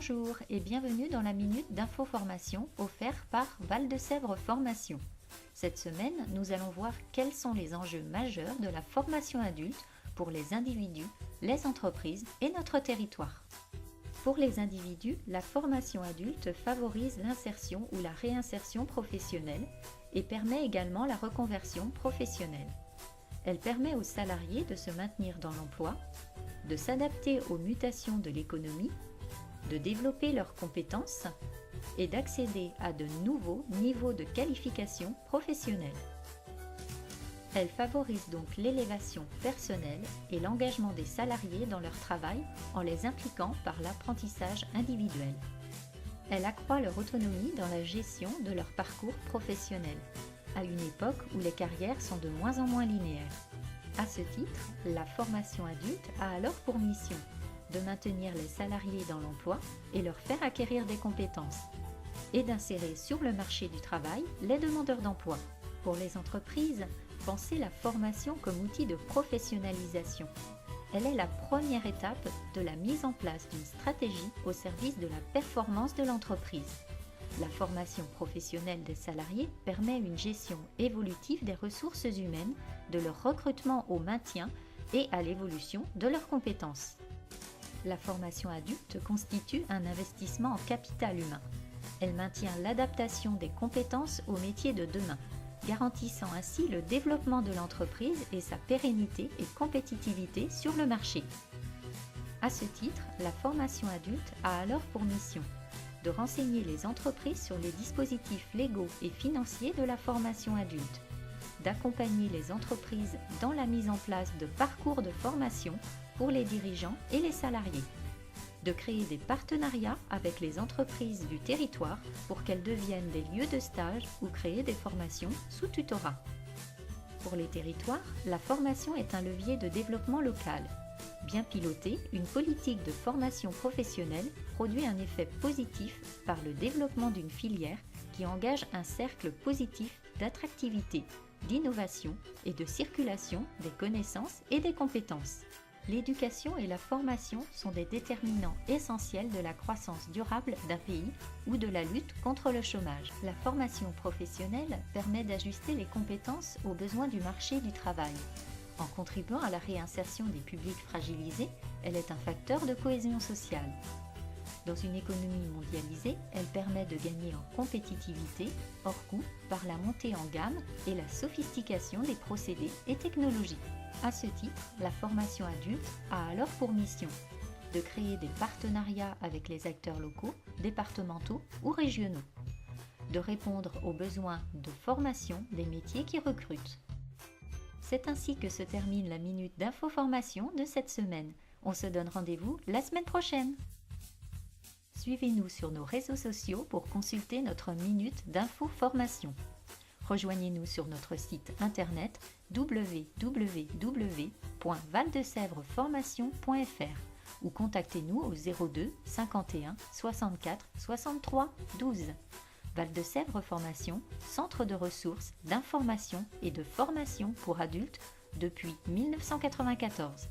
Bonjour et bienvenue dans la Minute d'Infoformation offerte par Val de Sèvres Formation. Cette semaine, nous allons voir quels sont les enjeux majeurs de la formation adulte pour les individus, les entreprises et notre territoire. Pour les individus, la formation adulte favorise l'insertion ou la réinsertion professionnelle et permet également la reconversion professionnelle. Elle permet aux salariés de se maintenir dans l'emploi, de s'adapter aux mutations de l'économie, de développer leurs compétences et d'accéder à de nouveaux niveaux de qualification professionnelle. Elle favorise donc l'élévation personnelle et l'engagement des salariés dans leur travail en les impliquant par l'apprentissage individuel. Elle accroît leur autonomie dans la gestion de leur parcours professionnel, à une époque où les carrières sont de moins en moins linéaires. À ce titre, la formation adulte a alors pour mission de maintenir les salariés dans l'emploi et leur faire acquérir des compétences, et d'insérer sur le marché du travail les demandeurs d'emploi. Pour les entreprises, pensez la formation comme outil de professionnalisation. Elle est la première étape de la mise en place d'une stratégie au service de la performance de l'entreprise. La formation professionnelle des salariés permet une gestion évolutive des ressources humaines, de leur recrutement au maintien et à l'évolution de leurs compétences. La formation adulte constitue un investissement en capital humain. Elle maintient l'adaptation des compétences aux métiers de demain, garantissant ainsi le développement de l'entreprise et sa pérennité et compétitivité sur le marché. À ce titre, la formation adulte a alors pour mission de renseigner les entreprises sur les dispositifs légaux et financiers de la formation adulte, d'accompagner les entreprises dans la mise en place de parcours de formation pour les dirigeants et les salariés, de créer des partenariats avec les entreprises du territoire pour qu'elles deviennent des lieux de stage ou créer des formations sous tutorat. Pour les territoires, la formation est un levier de développement local. Bien pilotée, une politique de formation professionnelle produit un effet positif par le développement d'une filière qui engage un cercle positif d'attractivité, d'innovation et de circulation des connaissances et des compétences. L'éducation et la formation sont des déterminants essentiels de la croissance durable d'un pays ou de la lutte contre le chômage. La formation professionnelle permet d'ajuster les compétences aux besoins du marché du travail. En contribuant à la réinsertion des publics fragilisés, elle est un facteur de cohésion sociale. Dans une économie mondialisée, elle permet de gagner en compétitivité hors coût par la montée en gamme et la sophistication des procédés et technologies. À ce titre, la formation adulte a alors pour mission de créer des partenariats avec les acteurs locaux, départementaux ou régionaux, de répondre aux besoins de formation des métiers qui recrutent. C'est ainsi que se termine la minute d'infoformation de cette semaine. On se donne rendez-vous la semaine prochaine. Suivez-nous sur nos réseaux sociaux pour consulter notre minute d'infoformation. Rejoignez-nous sur notre site internet www.valdesèvresformation.fr ou contactez-nous au 02 51 64 63 12. Val de Sèvres Formation, centre de ressources, d'information et de formation pour adultes depuis 1994.